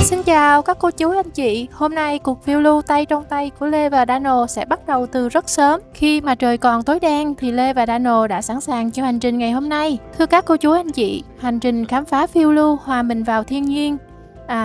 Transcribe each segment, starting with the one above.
Xin chào các cô chú anh chị, hôm nay cuộc phiêu lưu tay trong tay của Lê và Dano sẽ bắt đầu từ rất sớm. Khi mà trời còn tối đen thì Lê và Dano đã sẵn sàng cho hành trình ngày hôm nay. Thưa các cô chú anh chị, hành trình khám phá phiêu lưu hòa mình vào thiên nhiên,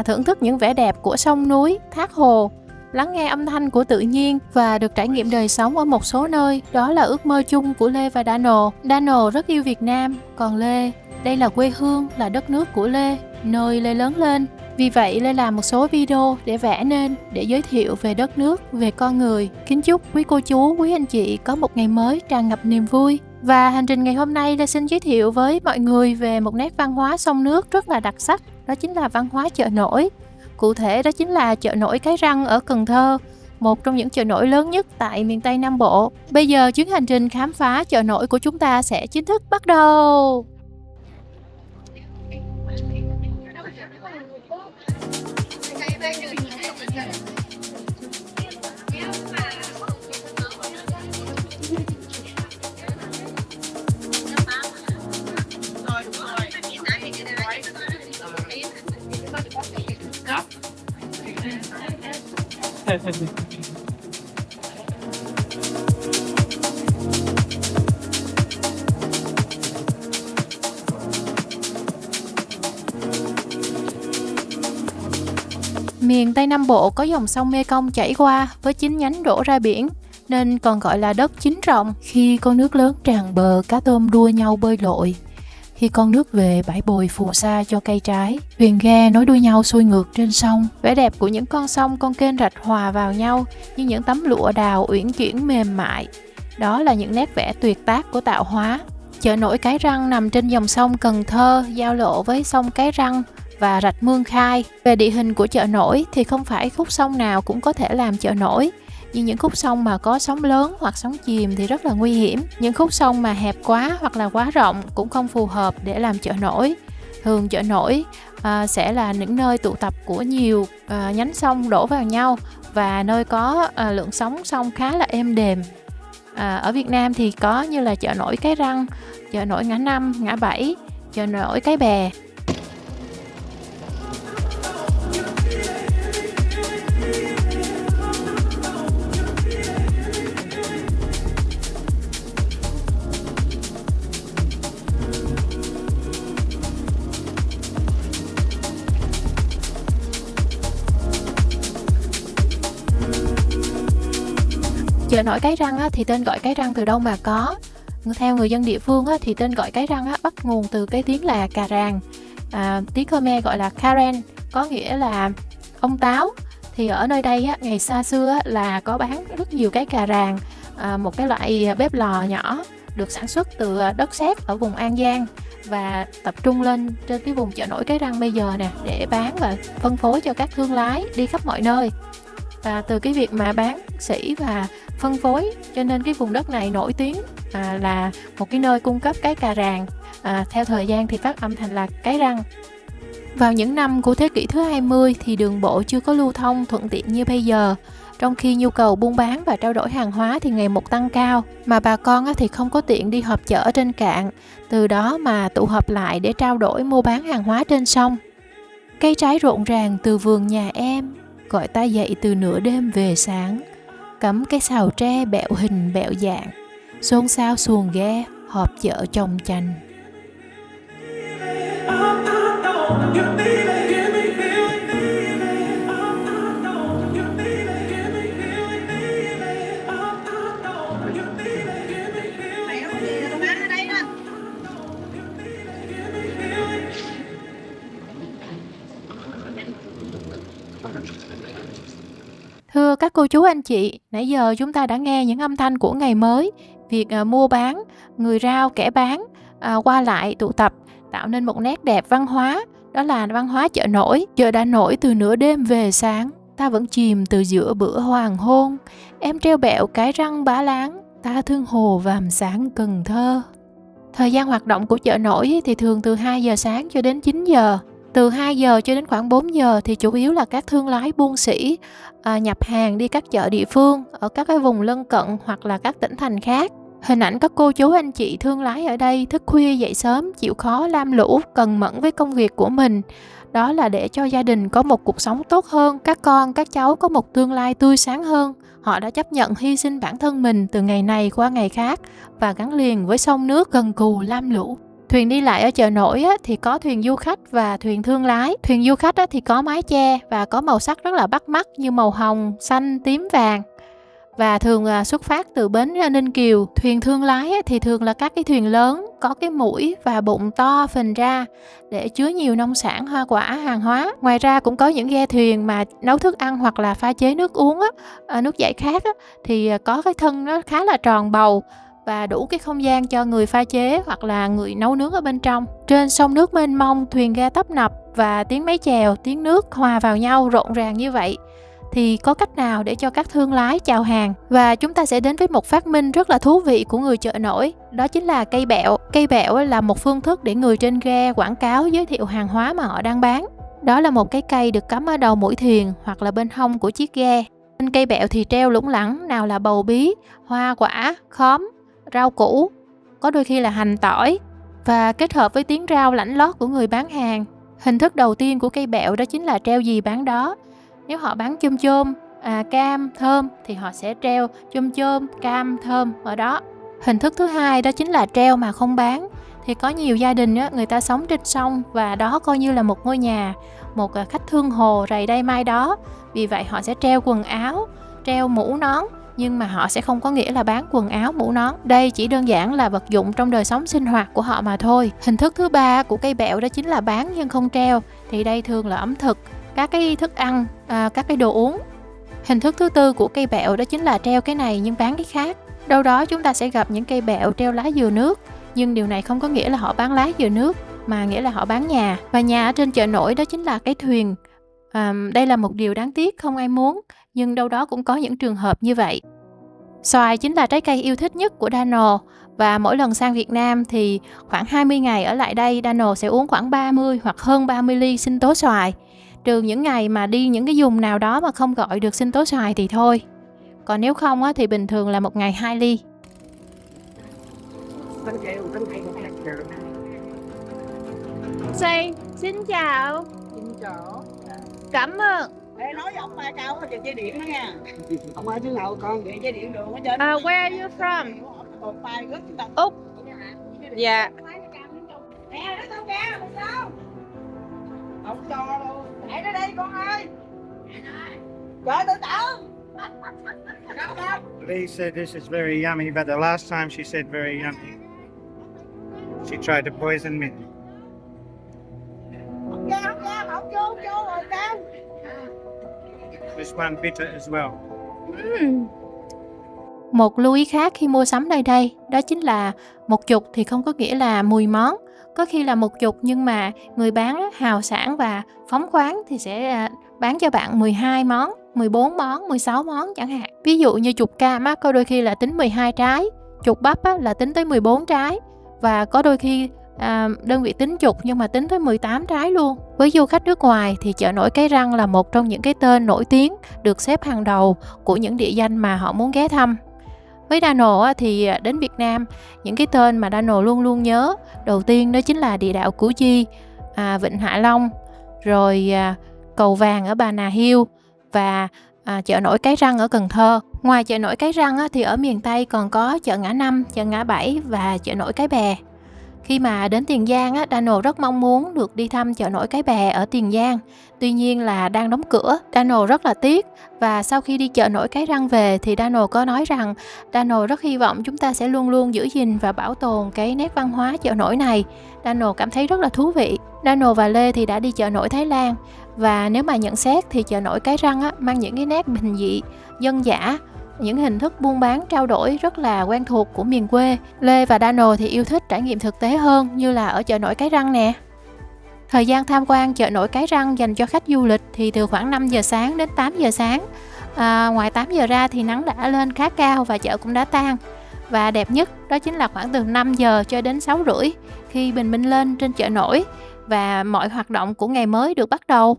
thưởng thức những vẻ đẹp của sông núi, thác hồ, lắng nghe âm thanh của tự nhiên và được trải nghiệm đời sống ở một số nơi, đó là ước mơ chung của Lê và Dano. Dano rất yêu Việt Nam, còn Lê, đây là quê hương, là đất nước của Lê, nơi Lê lớn lên. Vì vậy Lê làm một số video để vẽ nên, để giới thiệu về đất nước, về con người. Kính chúc quý cô chú, quý anh chị có một ngày mới tràn ngập niềm vui. Và hành trình ngày hôm nay Lê xin giới thiệu với mọi người về một nét văn hóa sông nước rất là đặc sắc, đó chính là văn hóa chợ nổi. Cụ thể đó chính là chợ nổi Cái Răng ở Cần Thơ, một trong những chợ nổi lớn nhất tại miền Tây Nam Bộ. Bây giờ chuyến hành trình khám phá chợ nổi của chúng ta sẽ chính thức bắt đầu. Miền Tây Nam Bộ có dòng sông Mekong chảy qua với 9 nhánh đổ ra biển, nên còn gọi là đất chín rồng. Khi con nước lớn tràn bờ, cá tôm đua nhau bơi lội. Khi con nước về, bãi bồi phù sa cho cây trái. Thuyền ghe nối đuôi nhau xuôi ngược trên sông. Vẻ đẹp của những con sông, con kênh rạch hòa vào nhau như những tấm lụa đào uyển chuyển mềm mại. Đó là những nét vẽ tuyệt tác của tạo hóa. Chợ nổi Cái Răng nằm trên dòng sông Cần Thơ, giao lộ với sông Cái Răng và rạch Mương Khai. Về địa hình của chợ nổi thì không phải khúc sông nào cũng có thể làm chợ nổi. Nhưng những khúc sông mà có sóng lớn hoặc sóng chìm thì rất là nguy hiểm. Những khúc sông mà hẹp quá hoặc là quá rộng cũng không phù hợp để làm chợ nổi. Thường chợ nổi sẽ là những nơi tụ tập của nhiều nhánh sông đổ vào nhau và nơi có lượng sóng sông khá là êm đềm. Ở Việt Nam thì có như là chợ nổi Cái Răng, chợ nổi Ngã Năm, Ngã Bảy, chợ nổi Cái Bè. Chợ nổi Cái Răng thì tên gọi Cái Răng từ đâu mà có? Theo người dân địa phương thì tên gọi Cái Răng bắt nguồn từ cái tiếng là cà ràng, tiếng Khmer gọi là Karen, có nghĩa là ông táo. Thì ở nơi đây ngày xa xưa là có bán rất nhiều cái cà ràng, một cái loại bếp lò nhỏ được sản xuất từ đất sét ở vùng An Giang và tập trung lên trên cái vùng chợ nổi Cái Răng bây giờ nè, để bán và phân phối cho các thương lái đi khắp mọi nơi. Và từ cái việc mà bán sỉ và phân phối cho nên cái vùng đất này nổi tiếng là một cái nơi cung cấp cái cà ràng. Theo thời gian thì phát âm thành là Cái Răng. Vào những năm của thế kỷ thứ 20 thì đường bộ chưa có lưu thông thuận tiện như bây giờ. Trong khi nhu cầu buôn bán và trao đổi hàng hóa thì ngày một tăng cao, mà bà con thì không có tiện đi họp chợ trên cạn. Từ đó mà tụ họp lại để trao đổi mua bán hàng hóa trên sông. Cây trái rộn ràng từ vườn nhà em, gọi ta dậy từ nửa đêm về sáng. Cắm cái xào tre bẹo hình bẹo dạng, xôn xao xuồng ghe, họp chợ chồng chành. Thưa các cô chú anh chị, nãy giờ chúng ta đã nghe những âm thanh của ngày mới, việc mua bán, người rao kẻ bán, qua lại tụ tập, tạo nên một nét đẹp văn hóa, đó là văn hóa chợ nổi. Chợ đã nổi từ nửa đêm về sáng, ta vẫn chìm từ giữa bữa hoàng hôn. Em treo bẹo Cái Răng Bá Láng, ta thương hồ vàm sáng Cần Thơ. Thời gian hoạt động của chợ nổi thì thường từ 2 giờ sáng cho đến 9 giờ. Từ 2 giờ cho đến khoảng 4 giờ thì chủ yếu là các thương lái buôn sỉ nhập hàng đi các chợ địa phương ở các cái vùng lân cận hoặc là các tỉnh thành khác. Hình ảnh các cô chú anh chị thương lái ở đây thức khuya dậy sớm, chịu khó lam lũ, cần mẫn với công việc của mình. đó là để cho gia đình có một cuộc sống tốt hơn, các con, các cháu có một tương lai tươi sáng hơn. Họ đã chấp nhận hy sinh bản thân mình từ ngày này qua ngày khác và gắn liền với sông nước cần cù lam lũ. Thuyền đi lại ở chợ nổi thì có thuyền du khách và thuyền thương lái. Thuyền du khách thì có mái che và có màu sắc rất là bắt mắt như màu hồng, xanh, tím, vàng. Và thường xuất phát từ bến Ninh Kiều. Thuyền thương lái thì thường là các cái thuyền lớn có cái mũi và bụng to phình ra để chứa nhiều nông sản, hoa quả, hàng hóa. Ngoài ra cũng có những ghe thuyền mà nấu thức ăn hoặc là pha chế nước uống nước giải khát thì có cái thân nó khá là tròn bầu và đủ cái không gian cho người pha chế hoặc là người nấu nướng ở bên trong. Trên sông nước mênh mông, thuyền ga tấp nập và tiếng máy chèo, tiếng nước hòa vào nhau rộn ràng như vậy thì có cách nào để cho các thương lái chào hàng? Và chúng ta sẽ đến với một phát minh rất là thú vị của người chợ nổi, đó chính là cây bẹo. Cây bẹo là một phương thức để người trên ghe quảng cáo giới thiệu hàng hóa mà họ đang bán. Đó là một cái cây được cắm ở đầu mũi thuyền hoặc là bên hông của chiếc ghe. Trên cây bẹo thì treo lủng lẳng, nào là bầu bí, hoa quả, khóm, rau củ, có đôi khi là hành tỏi, và kết hợp với tiếng rao lảnh lót của người bán hàng. Hình thức đầu tiên của cây bẹo đó chính là treo gì bán đó. Nếu họ bán chôm chôm, cam, thơm thì họ sẽ treo chôm chôm, cam, thơm ở đó. Hình thức thứ hai đó chính là treo mà không bán. Thì có nhiều gia đình người ta sống trên sông và đó coi như là một ngôi nhà, một khách thương hồ rày đây mai đó. Vì vậy họ sẽ treo quần áo, treo mũ nón, nhưng mà họ sẽ không có nghĩa là bán quần áo, mũ nón. Đây chỉ đơn giản là vật dụng trong đời sống sinh hoạt của họ mà thôi. Hình thức thứ ba của cây bẹo đó chính là bán nhưng không treo. Thì đây thường là ẩm thực, các cái thức ăn, các cái đồ uống. Hình thức thứ tư của cây bẹo đó chính là treo cái này nhưng bán cái khác. Đâu đó chúng ta sẽ gặp những cây bẹo treo lá dừa nước, nhưng điều này không có nghĩa là họ bán lá dừa nước, mà nghĩa là họ bán nhà. Và nhà ở trên chợ nổi đó chính là cái thuyền. Đây là một điều đáng tiếc không ai muốn, nhưng đâu đó cũng có những trường hợp như vậy. Xoài chính là trái cây yêu thích nhất của Dano, và mỗi lần sang Việt Nam thì khoảng 20 ngày ở lại đây, Dano sẽ uống khoảng 30 hoặc hơn 30 ly sinh tố xoài. Trừ những ngày mà đi những cái vùng nào đó mà không gọi được sinh tố xoài thì thôi. Còn nếu không thì bình thường là một ngày 2 ly. Say, xin chào. Xin chào. Cảm ơn. Để nói với ông ba câu có dây điện đó nha. Ông ơi thứ nào con để dây điện đường ở trên. Where are you from? Còn tay rất là Úc. Dạ. Nè, nó tao ra, không sao. Không cho đâu. Để nó đây con ơi. Trời tự tử. Lee said this is very yummy, but the last time she said very yummy, she tried to poison me. Không ra, không vô rồi sao? This one bitter as well. Một lưu ý khác khi mua sắm nơi đây đó chính là một chục thì không có nghĩa là 10 món. Có khi là một chục nhưng mà người bán hào sảng và phóng khoáng thì sẽ bán cho bạn 12 món, 14 món, 16 món chẳng hạn. Ví dụ như chục cam có đôi khi là tính 12 trái, chục bắp là tính tới 14 trái, và có đôi khi đơn vị tính chục nhưng mà tính tới 18 trái luôn. Với du khách nước ngoài thì chợ nổi Cái Răng là một trong những cái tên nổi tiếng, được xếp hàng đầu của những địa danh mà họ muốn ghé thăm. Với Dano thì đến Việt Nam, những cái tên mà Dano luôn luôn nhớ đầu tiên đó chính là địa đạo Củ Chi, Vịnh Hạ Long, rồi cầu vàng ở Bà Nà Hills và chợ nổi Cái Răng ở Cần Thơ. Ngoài chợ nổi Cái Răng thì ở miền Tây còn có chợ Ngã Năm, chợ Ngã Bảy và chợ nổi Cái Bè. Khi mà đến Tiền Giang Dano rất mong muốn được đi thăm chợ nổi Cái Bè ở Tiền Giang. Tuy nhiên là đang đóng cửa. Dano rất là tiếc. Và sau khi đi chợ nổi Cái Răng về thì Dano có nói rằng Dano rất hy vọng chúng ta sẽ luôn luôn giữ gìn và bảo tồn cái nét văn hóa chợ nổi này. Dano cảm thấy rất là thú vị. Dano và Lê thì đã đi chợ nổi Thái Lan. Và nếu mà nhận xét thì chợ nổi Cái Răng mang những cái nét bình dị, dân dã, những hình thức buôn bán trao đổi rất là quen thuộc của miền quê. Lê và Dano thì yêu thích trải nghiệm thực tế hơn, như là ở chợ nổi Cái Răng nè. Thời gian tham quan chợ nổi Cái Răng dành cho khách du lịch thì từ khoảng 5 giờ sáng đến 8 giờ sáng. Ngoài 8 giờ ra thì nắng đã lên khá cao và chợ cũng đã tan. Và đẹp nhất đó chính là khoảng từ 5 giờ cho đến 6 rưỡi khi bình minh lên trên chợ nổi và mọi hoạt động của ngày mới được bắt đầu.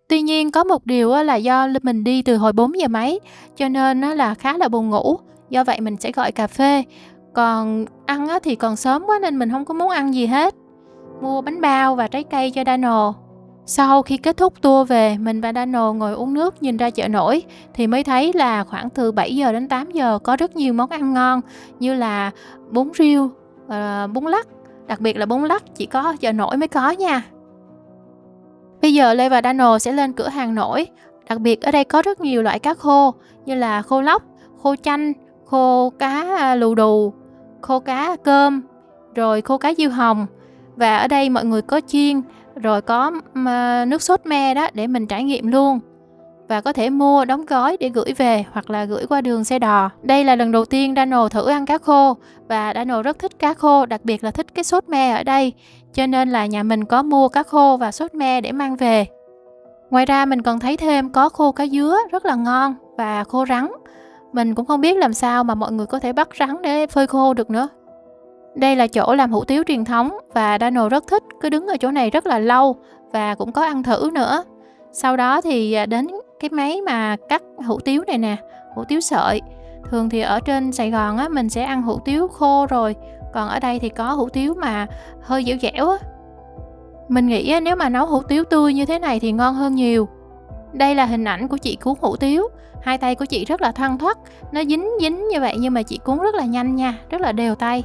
Tuy nhiên có một điều là do mình đi từ hồi 4 giờ mấy cho nên là khá là buồn ngủ. Do vậy mình sẽ gọi cà phê. Còn ăn thì còn sớm quá nên mình không có muốn ăn gì hết. Mua bánh bao và trái cây cho Dano. Sau khi kết thúc tour về, mình và Dano ngồi uống nước nhìn ra chợ nổi thì mới thấy là khoảng từ 7 giờ đến 8 giờ có rất nhiều món ăn ngon như là bún riêu, bún lắc, đặc biệt là bún lắc chỉ có chợ nổi mới có nha. Bây giờ Lê và Dano sẽ lên cửa hàng nổi. Đặc biệt ở đây có rất nhiều loại cá khô như là khô lóc, khô chanh, khô cá lù đù, khô cá cơm, rồi khô cá diêu hồng. Và ở đây mọi người có chiên, rồi có nước sốt me đó để mình trải nghiệm luôn. Và có thể mua đóng gói để gửi về hoặc là gửi qua đường xe đò. Đây là lần đầu tiên Dano thử ăn cá khô và Dano rất thích cá khô, đặc biệt là thích cái sốt me ở đây. Cho nên là nhà mình có mua cá khô và sốt me để mang về. Ngoài ra mình còn thấy thêm có khô cá dứa rất là ngon và khô rắn. Mình cũng không biết làm sao mà mọi người có thể bắt rắn để phơi khô được nữa. Đây là chỗ làm hủ tiếu truyền thống và Dano rất thích, cứ đứng ở chỗ này rất là lâu và cũng có ăn thử nữa. Sau đó thì đến cái máy mà cắt hủ tiếu này nè, hủ tiếu sợi. Thường thì ở trên Sài Gòn á, mình sẽ ăn hủ tiếu khô rồi, còn ở đây thì có hủ tiếu mà hơi dẻo dẻo á. Mình nghĩ nếu mà nấu hủ tiếu tươi như thế này thì ngon hơn nhiều. Đây là hình ảnh của chị cuốn hủ tiếu. Hai tay của chị rất là thoăn thoắt, nó dính như vậy nhưng mà chị cuốn rất là nhanh nha, rất là đều tay.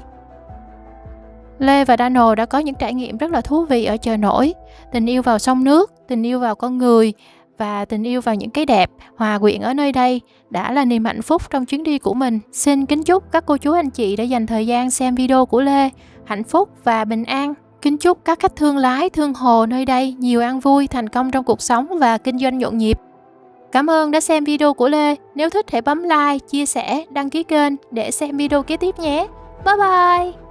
Lê và Dano đã có những trải nghiệm rất là thú vị ở chợ nổi. Tình yêu vào sông nước, tình yêu vào con người và tình yêu vào những cái đẹp hòa quyện ở nơi đây đã là niềm hạnh phúc trong chuyến đi của mình. Xin kính chúc các cô chú anh chị đã dành thời gian xem video của Lê hạnh phúc và bình an. Kính chúc các khách thương lái, thương hồ nơi đây nhiều an vui, thành công trong cuộc sống và kinh doanh nhộn nhịp. Cảm ơn đã xem video của Lê. Nếu thích hãy bấm like, chia sẻ, đăng ký kênh để xem video kế tiếp nhé. Bye bye!